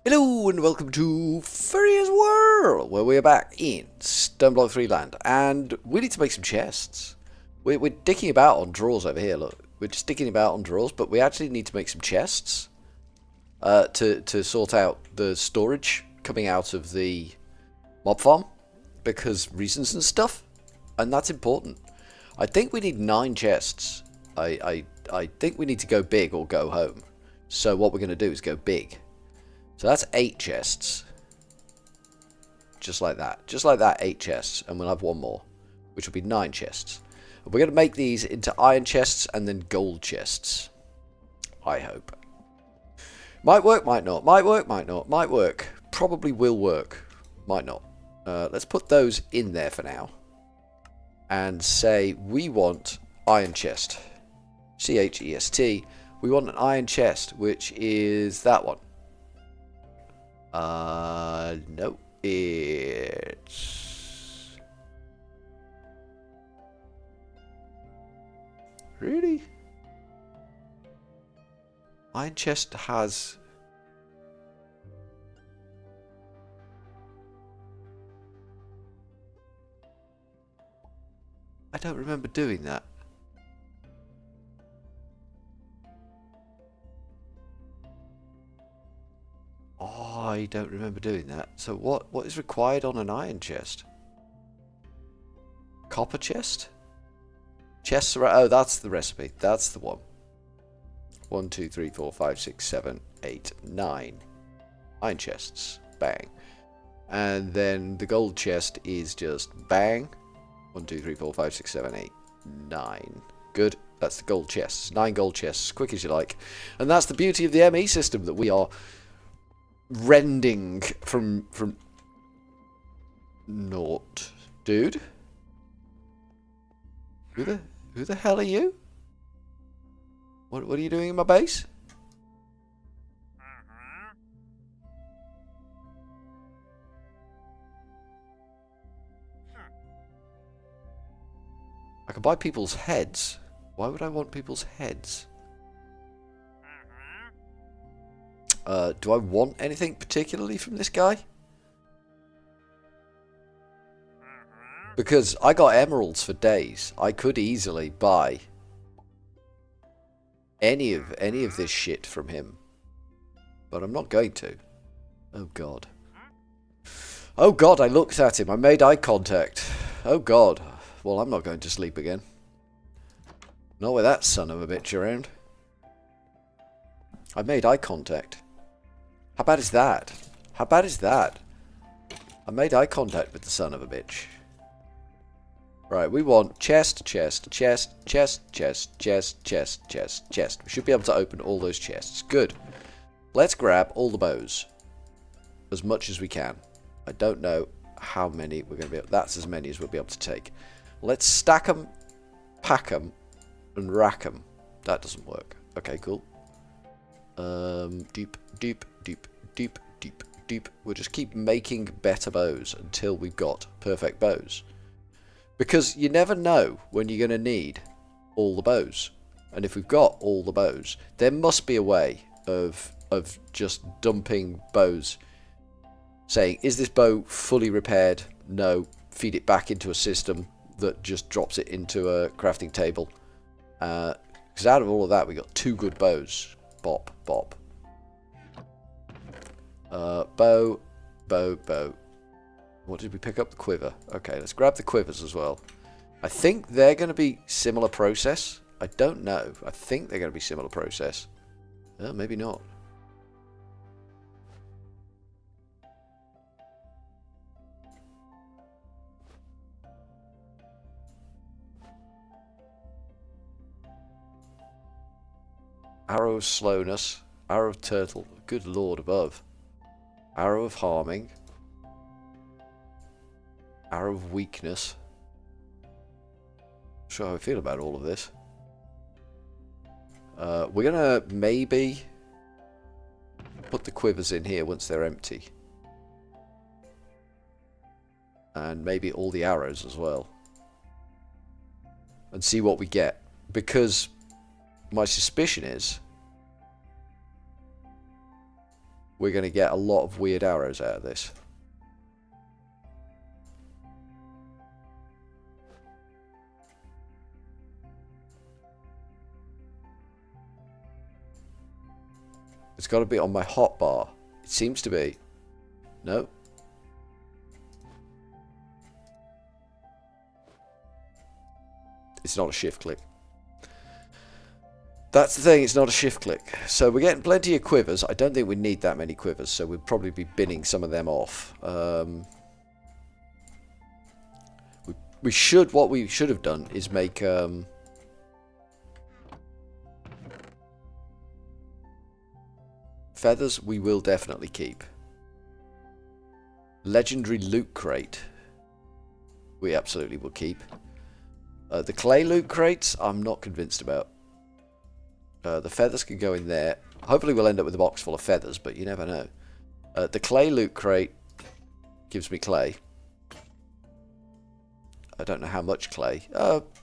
Hello and welcome to Furryearsworld, where we are back in Stoneblock 3 land, and we need to make some chests. We're dicking about on drawers over here, look. We're just dicking about on drawers, but we actually need to make some chests to sort out the storage coming out of the mob farm, because reasons and stuff, and that's important. I think we need 9 chests. I think we need to go big or go home. So what we're going to do is go big. So that's 8 chests. Just like that. Just like that, 8 chests. And we'll have one more, which will be 9 chests. And we're going to make these into iron chests and then gold chests. I hope. Might work, might not. Might work, might not. Might work. Probably will work. Might not. Let's put those in there for now. And say we want iron chest. C-H-E-S-T. We want an iron chest, which is that one. No, it's... Really? Iron chest has... I don't remember doing that. I don't remember doing that. So what is required on an iron chest? Copper chest? Chests are... Oh, that's the recipe. That's the one. 1, 2, 3, 4, 5, 6, 7, 8, 9. Iron chests. Bang. And then the gold chest is just bang. 1, 2, 3, 4, 5, 6, 7, 8, 9. Good. That's the gold chests. 9 gold chests. Quick as you like. And that's the beauty of the ME system that we are... rending from naught, dude. Who the hell are you? What are you doing in my base? I can buy people's heads. Why would I want people's heads? Do I want anything particularly from this guy? Because I got emeralds for days. I could easily buy any of this shit from him. But I'm not going to. Oh god. Oh god, I looked at him. I made eye contact. Oh god. Well, I'm not going to sleep again. Not with that son of a bitch around. I made eye contact. How bad is that? How bad is that? I made eye contact with the son of a bitch. Right, we want chest, chest, chest, chest, chest, chest, chest, chest, chest. We should be able to open all those chests. Good. Let's grab all the bows. As much as we can. I don't know how many we're going to be able... That's as many as we'll be able to take. Let's stack them, pack them, and rack them. That doesn't work. Okay, cool. Deep, deep, deep, deep, deep, deep. We'll just keep making better bows until we've got perfect bows. Because you never know when you're going to need all the bows. And if we've got all the bows, there must be a way of just dumping bows. Saying, is this bow fully repaired? No. Feed it back into a system that just drops it into a crafting table. Because out of all of that, we got 2 good bows. Bop, bop. Bow, bow, bow. What did we pick up? The quiver. Okay, let's grab the quivers as well. I think they're going to be similar process. I don't know. I think they're going to be similar process. Maybe not. Arrow of slowness. Arrow of turtle. Good lord above. Arrow of harming. Arrow of weakness. Not sure how I feel about all of this. We're gonna maybe put the quivers in here once they're empty. And maybe all the arrows as well. And see what we get. Because my suspicion is we're going to get a lot of weird arrows out of this. It's got to be on my hotbar. It seems to be. No. It's not a shift click. That's the thing, it's not a shift click. So we're getting plenty of quivers. I don't think we need that many quivers, so we'll probably be binning some of them off. What we should have done is make... feathers we will definitely keep. Legendary loot crate we absolutely will keep. The clay loot crates I'm not convinced about. The feathers can go in there. Hopefully we'll end up with a box full of feathers, but you never know. The clay loot crate gives me clay. I don't know how much clay.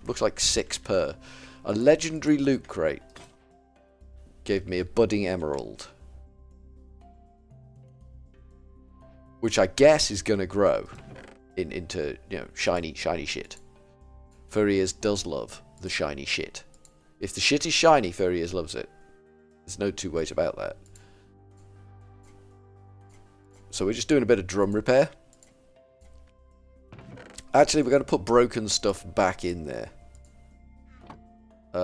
Looks like 6 per. A legendary loot crate gave me a budding emerald, which I guess is going to grow into, you know, shiny shit. Furryears does love the shiny shit. If the shit is shiny, Furryears loves it. There's no two ways about that. So we're just doing a bit of drum repair. Actually, we're going to put broken stuff back in there.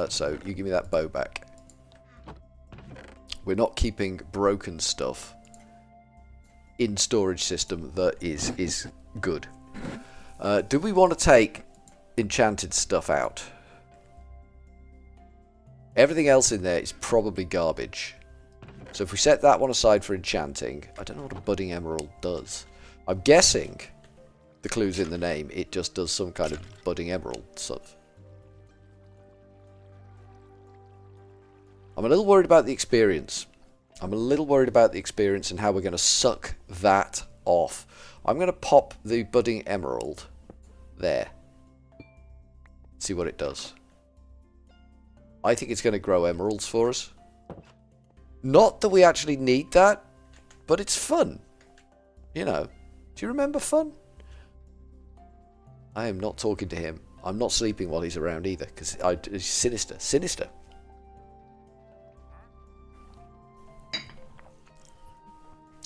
So you give me that bow back. We're not keeping broken stuff in storage system that is good. Do we want to take enchanted stuff out? Everything else in there is probably garbage. So if we set that one aside for enchanting, I don't know what a budding emerald does. I'm guessing the clue's in the name. It just does some kind of budding emerald stuff. I'm a little worried about the experience. I'm a little worried about the experience and how we're going to suck that off. I'm going to pop the budding emerald there. See what it does. I think it's going to grow emeralds for us. Not that we actually need that, but it's fun. You know, do you remember fun? I am not talking to him. I'm not sleeping while he's around either, because it's sinister. Sinister.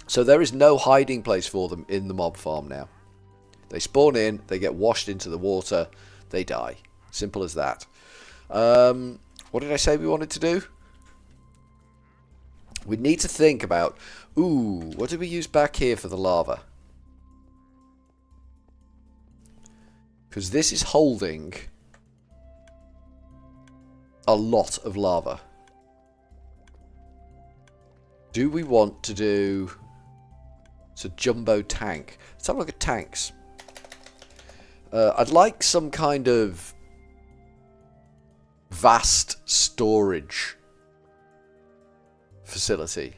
So there is no hiding place for them in the mob farm now. They spawn in, they get washed into the water, they die. Simple as that. What did I say we wanted to do? We need to think about, ooh, what did we use back here for the lava? Because this is holding a lot of lava. Do we want to do... It's a jumbo tank. Let's have a look at tanks. I'd like some kind of vast storage facility.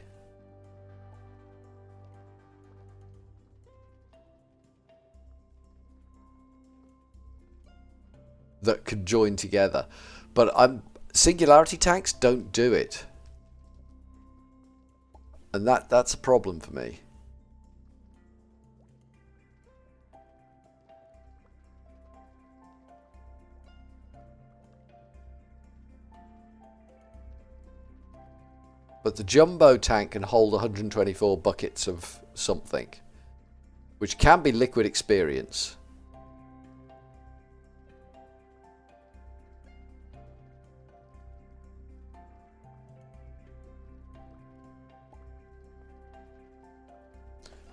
That could join together. But singularity tanks don't do it. And that's a problem for me. But the jumbo tank can hold 124 buckets of something, which can be liquid experience.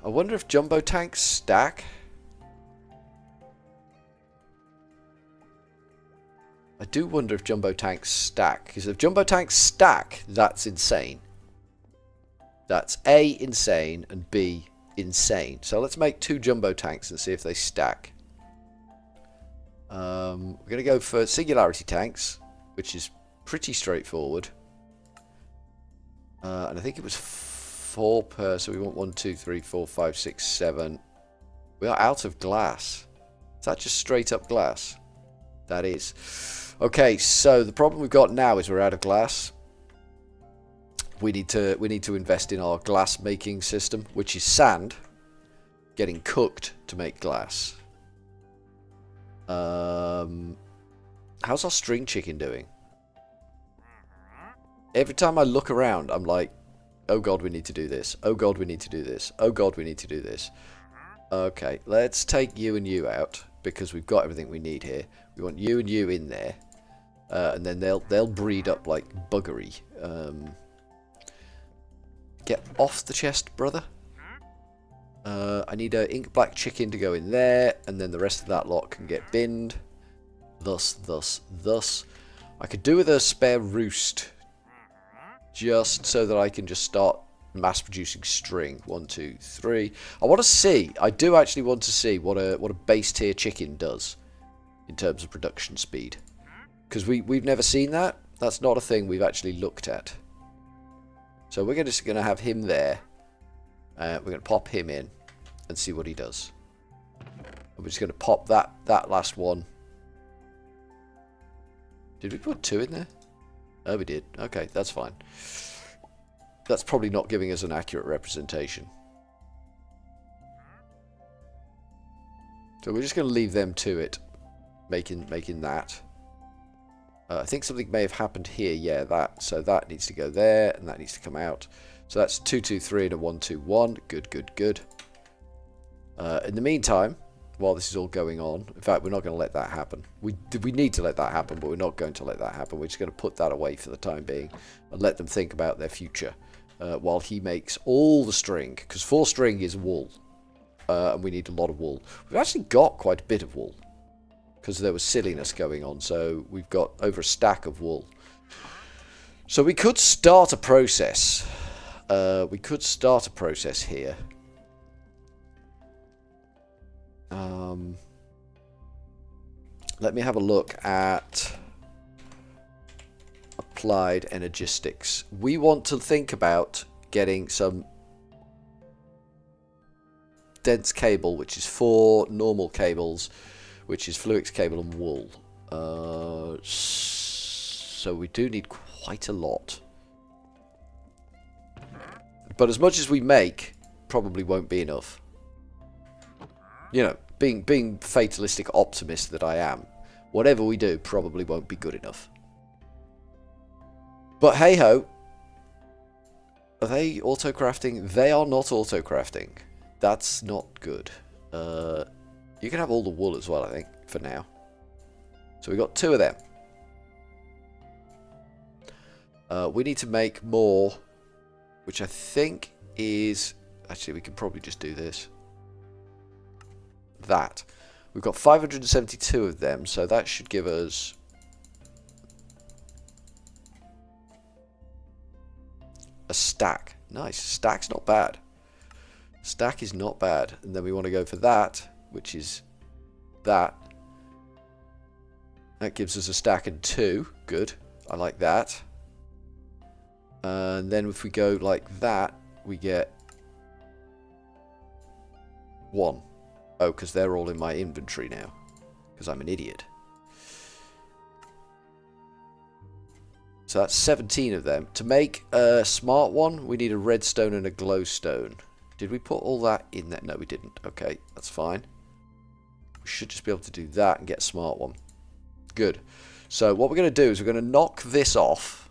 I wonder if jumbo tanks stack. I do wonder if jumbo tanks stack, because if jumbo tanks stack, that's insane. That's A, insane, and B, insane. So let's make 2 jumbo tanks and see if they stack. We're going to go for singularity tanks, which is pretty straightforward. And I think it was 4 per, so we want 1, 2, 3, 4, 5, 6, 7. We are out of glass. Is that just straight up glass? That is. Okay, so the problem we've got now is we're out of glass. we need to invest in our glass making system, which is sand getting cooked to make glass. How's our string chicken doing? Every time I look around, I'm like, oh god, we need to do this. Oh god, we need to do this. Oh god, we need to do this. Okay, let's take you and you out, because we've got everything we need here. We want you and you in there. And then they'll breed up like buggery. Get off the chest, brother. I need a ink black chicken to go in there, and then the rest of that lot can get binned. Thus. I could do with a spare roost, just so that I can just start mass producing string. 1, 2, 3. I want to see. I do actually want to see what a base tier chicken does in terms of production speed, because we've never seen that. That's not a thing we've actually looked at. So we're just going to have him there. We're going to pop him in and see what he does. And we're just going to pop that last one. Did we put 2 in there? Oh, we did. Okay, that's fine. That's probably not giving us an accurate representation. So we're just going to leave them to it, making that. I think something may have happened here. Yeah, that. So that needs to go there, and that needs to come out. So that's 2, 2, 3 and a 1, 2, 1. Good. In the meantime, while this is all going on, in fact, we're not going to let that happen. We need to let that happen, but we're not going to let that happen. We're just going to put that away for the time being and let them think about their future while he makes all the string, because 4 string is wool, and we need a lot of wool. We've actually got quite a bit of wool, because there was silliness going on, so we've got over a stack of wool. So we could start a process. Here. Let me have a look at applied energistics. We want to think about getting some dense cable, which is 4 normal cables, which is Fluix cable and wool. So we do need quite a lot. But as much as we make, probably won't be enough. You know, being fatalistic optimist that I am, whatever we do probably won't be good enough. But hey ho, are they auto-crafting? They are not auto-crafting. That's not good. You can have all the wool as well, I think, for now. So we've got 2 of them. We need to make more, which I think is... Actually, we can probably just do this. That. We've got 572 of them, so that should give us... a stack. Nice. Stack's not bad. Stack is not bad. And then we want to go for that, which is that. That gives us a stack and 2. Good. I like that. And then if we go like that, we get 1. Oh, because they're all in my inventory now. Because I'm an idiot. So that's 17 of them. To make a smart one, we need a redstone and a glowstone. Did we put all that in there? No, we didn't. Okay, that's fine. We should just be able to do that and get a smart one. Good. So what we're going to do is we're going to knock this off.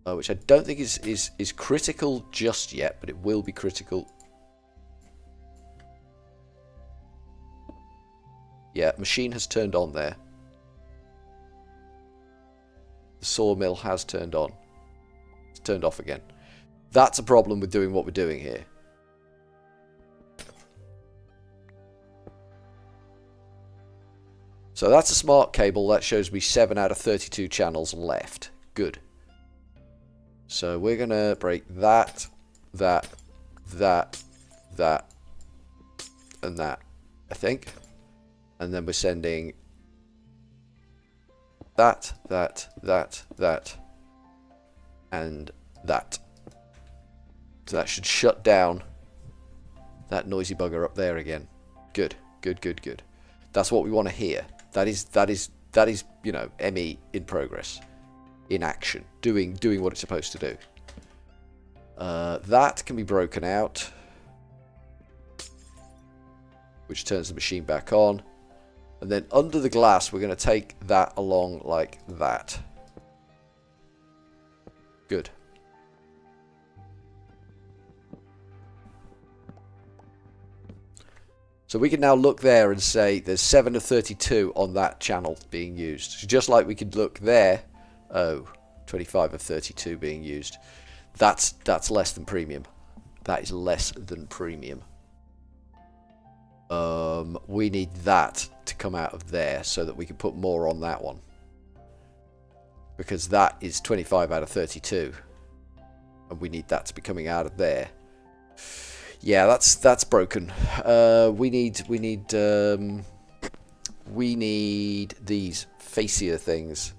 Which I don't think is critical just yet, but it will be critical. Yeah, machine has turned on there. The sawmill has turned on. It's turned off again. That's a problem with doing what we're doing here. So that's a smart cable. That shows me 7 out of 32 channels left. Good. So we're going to break that, and that, I think. And then we're sending that, and that. So that should shut down that noisy bugger up there again. Good. That's what we want to hear. That is, you know, ME in progress. in action, doing what it's supposed to do. That can be broken out, which turns the machine back on. And then under the glass, we're going to take that along like that. Good. So we can now look there and say there's 7 of 32 on that channel being used. So just like we could look there, 25 of 32 being used. That's less than premium. That is less than premium. We need that to come out of there so that we can put more on that one. Because that is 25 out of 32. And we need that to be coming out of there. Yeah, that's broken. We need these facier things,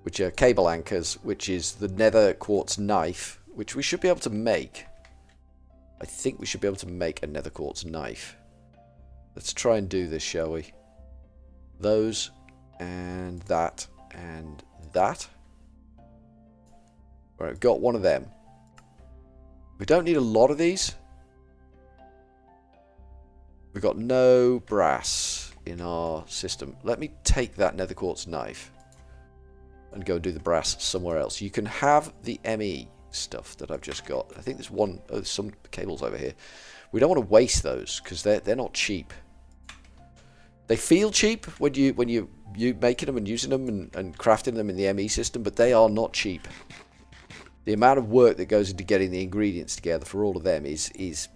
which are cable anchors, which is the nether quartz knife, which we should be able to make. I think we should be able to make a nether quartz knife. Let's try and do this, shall we? Those, and that, and that. Right, I've got one of them. We don't need a lot of these. We've got no brass in our system. Let me take that nether quartz knife and go do the brass somewhere else. You can have the ME stuff that I've just got. I think there's some cables over here. We don't want to waste those because they're not cheap. They feel cheap when you making them and using them and crafting them in the ME system, but they are not cheap. The amount of work that goes into getting the ingredients together for all of them is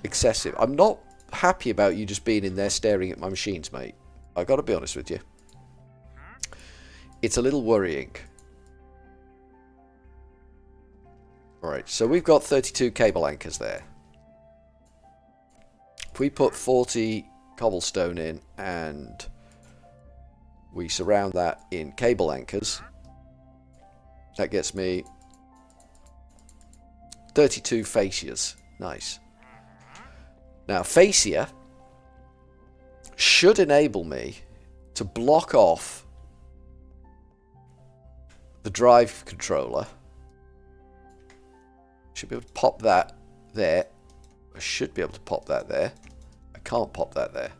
excessive. I'm not happy about you just being in there staring at my machines, mate. I gotta be honest with you. It's a little worrying. Alright, so we've got 32 cable anchors there. If we put 40 cobblestone in and we surround that in cable anchors, that gets me 32 fascias. Nice. Now, fascia should enable me to block off the drive controller. Should be able to pop that there. I should be able to pop that there. I can't pop that there.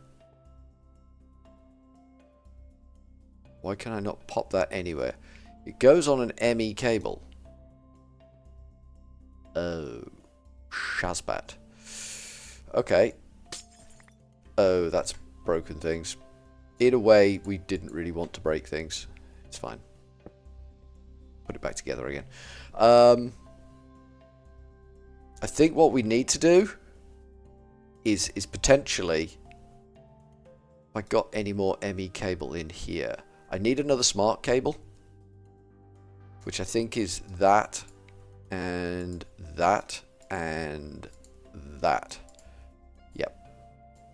Why can I not pop that anywhere? It goes on an ME cable. Oh, Shazbat. Okay. Oh, that's broken things. In a way, we didn't really want to break things. It's fine. Put it back together again. I think what we need to do is potentially... Have I got any more ME cable in here? I need another smart cable, which I think is that, and that, and that. Yep.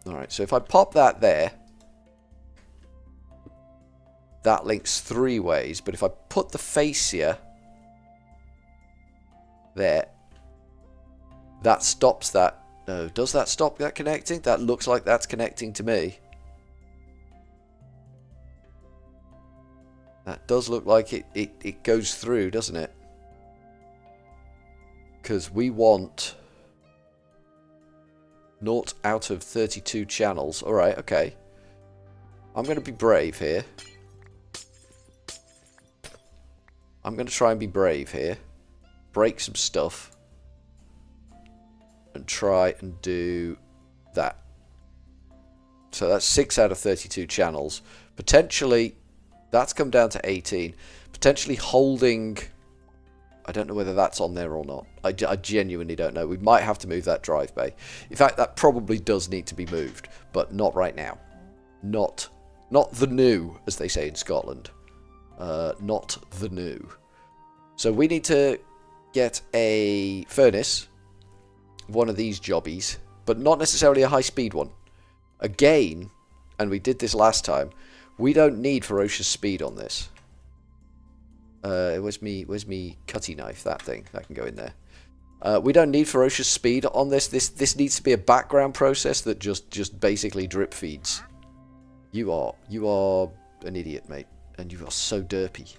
Alright, so if I pop that there, that links 3 ways, but if I put the fascia there, that stops that. No, does that stop that connecting? That looks like that's connecting to me. That does look like it goes through, doesn't it? Because we want 0 out of 32 channels. Alright, okay. I'm going to be brave here. I'm going to try and be brave here. Break some stuff. And try and do that. So that's 6 out of 32 channels. Potentially, that's come down to 18. Potentially holding... I don't know whether that's on there or not. I genuinely don't know. We might have to move that drive bay. In fact, that probably does need to be moved. But not right now. Not the new, as they say in Scotland. Not the new. So we need to get a furnace. One of these jobbies. But not necessarily a high-speed one. Again, and we did this last time, we don't need ferocious speed on this. Where's me cutty knife? That thing. That can go in there. We don't need ferocious speed on this. This needs to be a background process that just basically drip feeds. You are an idiot, mate. And you are so derpy.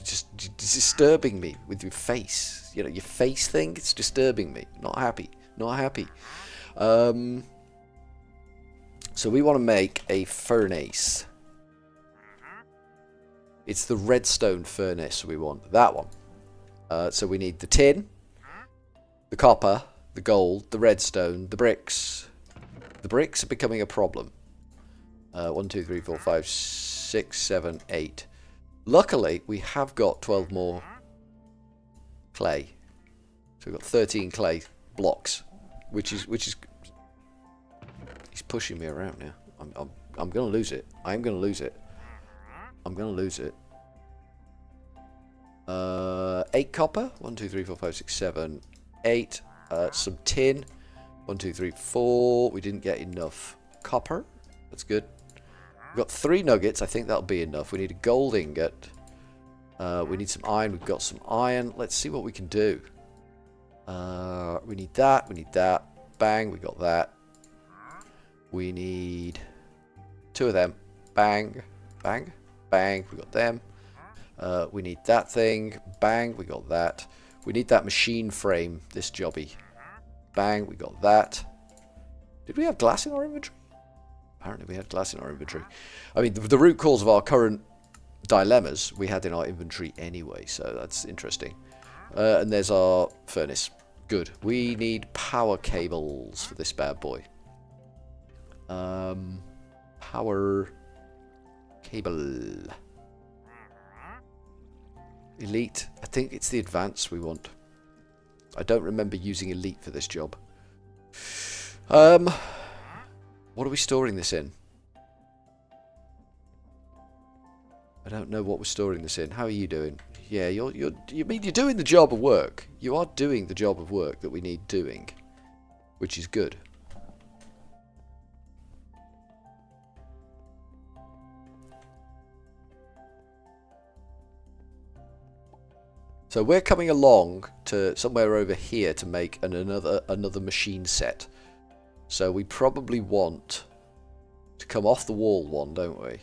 just disturbing me with your face. You know, your face thing. It's disturbing me. Not happy. Not happy. So we want to make a furnace. It's the redstone furnace we want. That one. So we need the tin, the copper, the gold, the redstone, the bricks. The bricks are becoming a problem. 1, 2, 3, 4, 5, 6, 7, 8. Luckily, we have got 12 more clay. So we've got 13 clay blocks, which is. He's pushing me around now. I'm gonna lose it. I'm gonna lose it. I'm gonna lose it. 8 copper. 1, 2, 3, 4, 5, 6, 7, 8. Some tin. 1, 2, 3, 4. We didn't get enough copper. That's good. We've got 3 nuggets. I think that'll be enough. We need a gold ingot. We need some iron. We've got some iron. Let's see what we can do. We need that. We need that. Bang. We got that. We need 2 of them. Bang. Bang. Bang. We got them. We need that thing. Bang. We got that. We need that machine frame. This jobby. Bang. We got that. Did we have glass in our inventory? Apparently we had glass in our inventory. I mean, the root cause of our current dilemmas we had in our inventory anyway, so that's interesting. And there's our furnace. Good. We need power cables for this bad boy. Power cable. Elite. I think it's the advanced we want. I don't remember using elite for this job. What are we storing this in? I don't know what we're storing this in. How are you doing? Yeah, you're doing the job of work. You are doing the job of work that we need doing, which is good. So we're coming along to somewhere over here to make another machine set. So we probably want to come off the wall one, don't we?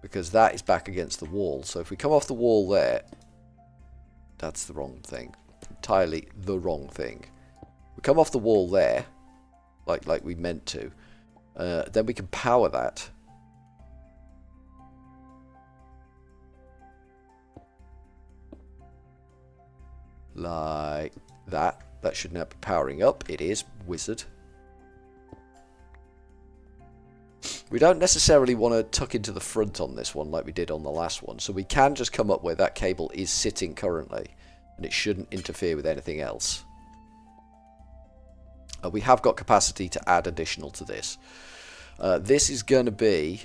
Because that is back against the wall. So if we come off the wall there, that's the wrong thing. Entirely the wrong thing. We come off the wall there, like we meant to. Then we can power that. Like that. That should now be powering up. It is. Wizard. We don't necessarily want to tuck into the front on this one like we did on the last one. So we can just come up where that cable is sitting currently. And it shouldn't interfere with anything else. We have got capacity to add additional to this. This is going to be...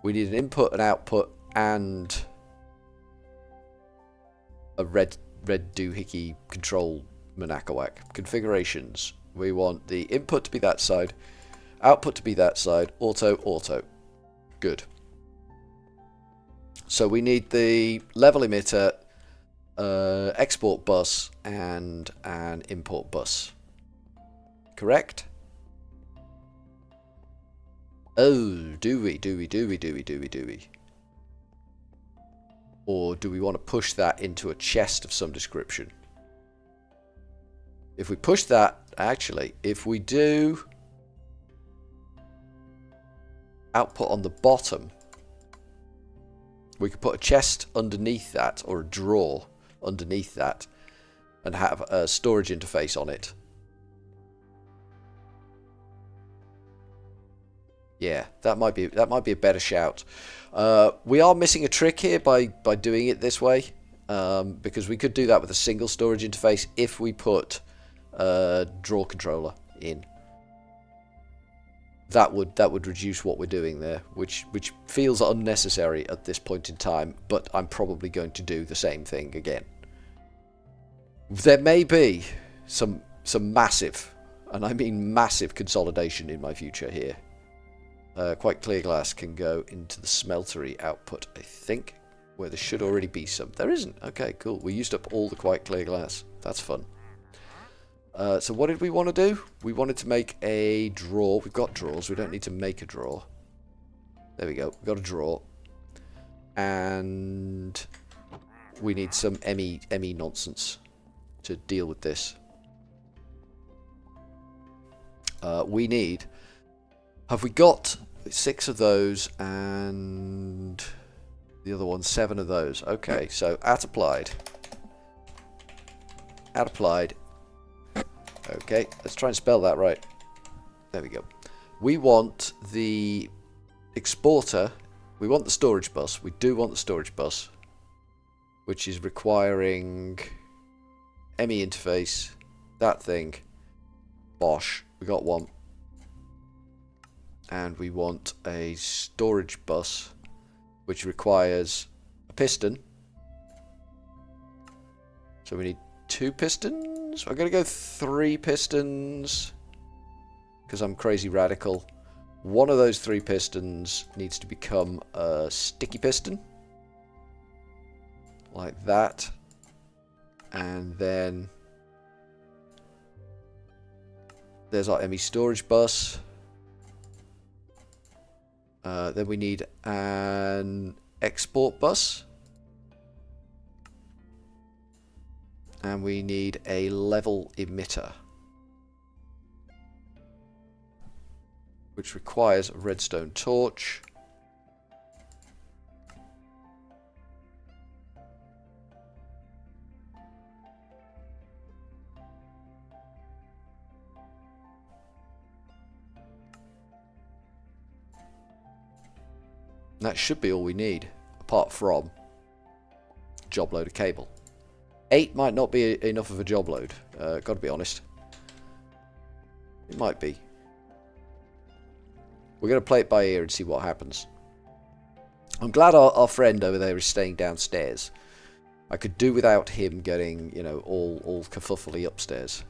We need an input, an output, and... a red doohickey control manakawak. Configurations. We want the input to be that side, output to be that side, auto. Good. So we need the level emitter, export bus, and an import bus. Correct? Oh, do we? Or do we want to push that into a chest of some description? If we push that, actually, if we do output on the bottom, we could put a chest underneath that, or a drawer underneath that, and have a storage interface on it. Yeah, that might be a better shout. We are missing a trick here by doing it this way, because we could do that with a single storage interface if we put a drawer controller in. That would reduce what we're doing there, which feels unnecessary at this point in time. But I'm probably going to do the same thing again. There may be some massive, and I mean massive, consolidation in my future here. Quite clear glass can go into the smeltery output, I think, where there should already be some. There isn't. Okay, cool. We used up all the quite clear glass. That's fun. So what did we want to do? We wanted to make a drawer. We've got drawers. We don't need to make a drawer. There we go. We've got a drawer. And we need some ME nonsense to deal with this. We need... Have we got 6 of those and the other one 7 of those? Okay, so at applied. At applied. Okay, let's try and spell that right. There we go. We want the exporter. We want the storage bus. We do want the storage bus, which is requiring ME interface. That thing. Bosh. We got one. And we want a storage bus, which requires a piston. So we need 2 pistons. I'm going to go 3 pistons because I'm crazy radical. One of those 3 pistons needs to become a sticky piston. Like that. And then there's our ME storage bus. Then we need an export bus. And we need a level emitter, which requires a redstone torch. And that should be all we need, apart from job load of cable. 8 might not be enough of a job load, gotta be honest. It might be. We're going to play it by ear and see what happens. I'm glad our friend over there is staying downstairs. I could do without him getting, you know, all kerfuffly upstairs.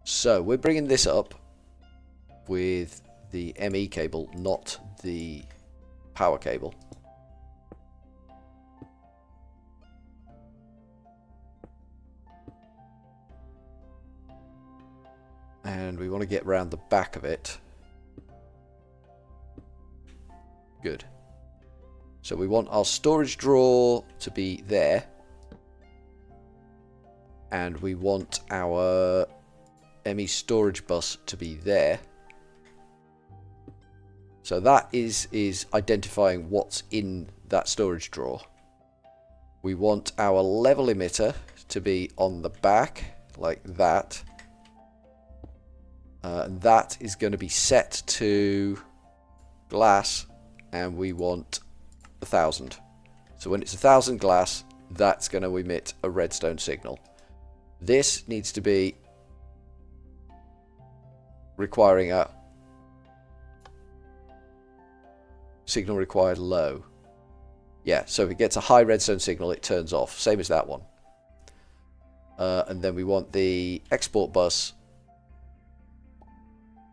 So, we're bringing this up with the ME cable, not the power cable. And we want to get round the back of it. Good. So we want our storage drawer to be there. And we want our ME storage bus to be there. So that is identifying what's in that storage drawer. We want our level emitter to be on the back, like that. And that is going to be set to glass, and we want 1,000. So when it's 1,000 glass, that's going to emit a redstone signal. This needs to be requiring a signal required low. Yeah, so if it gets a high redstone signal, it turns off. Same as that one. And then we want the export bus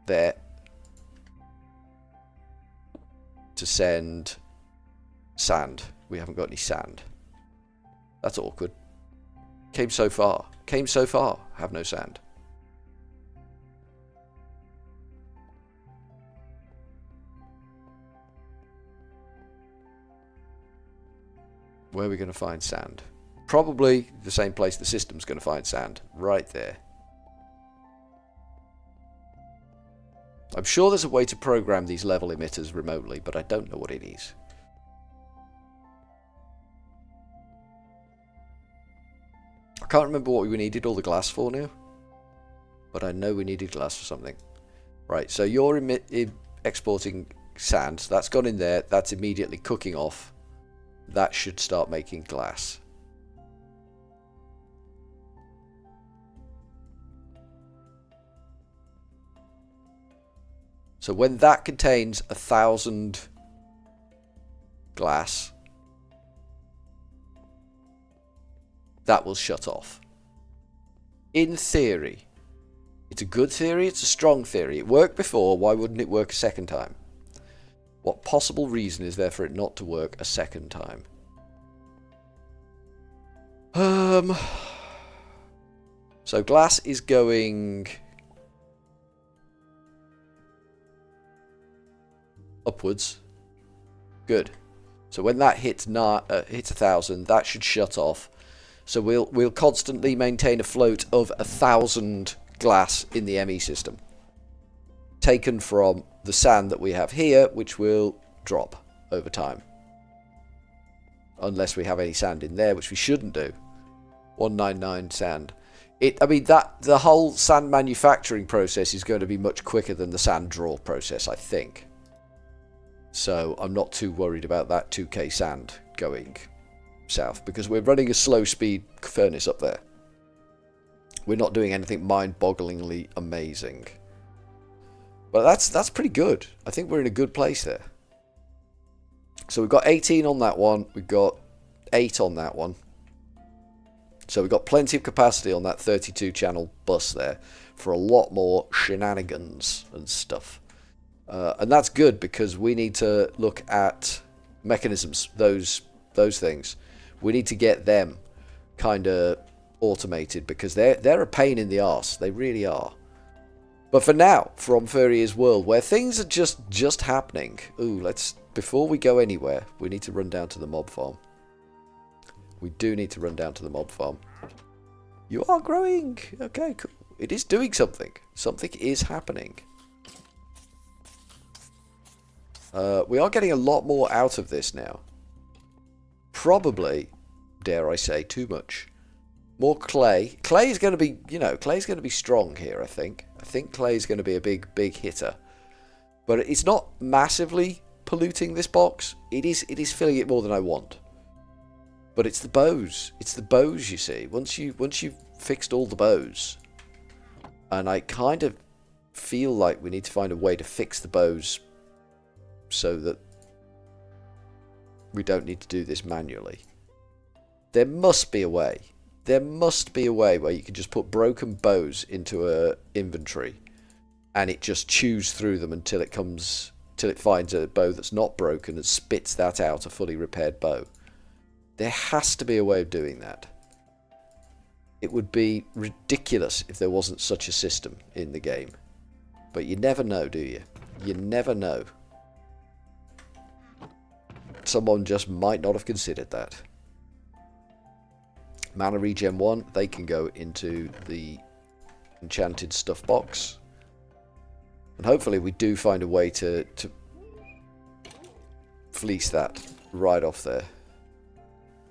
there to send sand. We haven't got any sand. That's awkward. Came so far. Came so far. Have no sand. Where are we going to find sand? Probably the same place the system's going to find sand. Right there. I'm sure there's a way to program these level emitters remotely, but I don't know what it is. I can't remember what we needed all the glass for now, but I know we needed glass for something. Right, so you're exporting sand, so that's gone in there, that's immediately cooking off. That should start making glass. So when that contains 1,000 glass, that will shut off. In theory. It's a good theory, it's a strong theory. It worked before, why wouldn't it work a second time? What possible reason is there for it not to work a second time? So glass is going upwards. Good. So when that hits 1,000, that should shut off. So we'll constantly maintain a float of 1,000 glass in the ME system, taken from the sand that we have here, which will drop over time, unless we have any sand in there, which we shouldn't do. 199 sand. I mean that the whole sand manufacturing process is going to be much quicker than the sand draw process, I think. So I'm not too worried about that 2k sand going south, because we're running a slow speed furnace up there. We're not doing anything mind-bogglingly amazing. But that's pretty good. I think we're in a good place there. So we've got 18 on that one. We've got 8 on that one. So we've got plenty of capacity on that 32 channel bus there for a lot more shenanigans and stuff. And that's good, because we need to look at mechanisms, those things. We need to get them kind of automated, because they're a pain in the arse. They really are. But for now, from Furryearsworld, where things are just happening. Ooh, before we go anywhere, we need to run down to the mob farm. We do need to run down to the mob farm. You are growing. Okay, cool. It is doing something. Something is happening. We are getting a lot more out of this now. Probably, dare I say, too much. More clay. Clay is going to be, clay's going to be strong here, I think. I think clay is going to be a big hitter. But it's not massively polluting this box. It is filling it more than I want. But it's the bows. It's the bows, you see. Once you've fixed all the bows, and I kind of feel like we need to find a way to fix the bows so that we don't need to do this manually. There must be a way. There must be a way where you can just put broken bows into a inventory, and it just chews through them until it finds a bow that's not broken and spits that out, a fully repaired bow. There has to be a way of doing that. It would be ridiculous if there wasn't such a system in the game. But you never know, do you? You never know. Someone just might not have considered that. Mana regen 1, they can go into the enchanted stuff box. And hopefully we do find a way to fleece that right off there.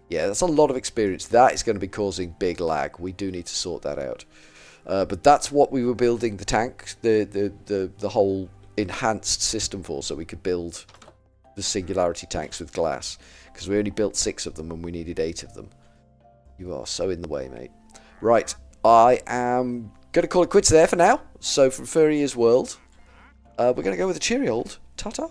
Yeah, that's a lot of experience. That is going to be causing big lag. We do need to sort that out. But that's what we were building the tank, the whole enhanced system for, so we could build the singularity tanks with glass. Because we only built 6 of them and we needed 8 of them. You are so in the way, mate. Right, I am going to call it quits there for now. So from Furryearsworld, we're going to go with a cheery old ta-ta.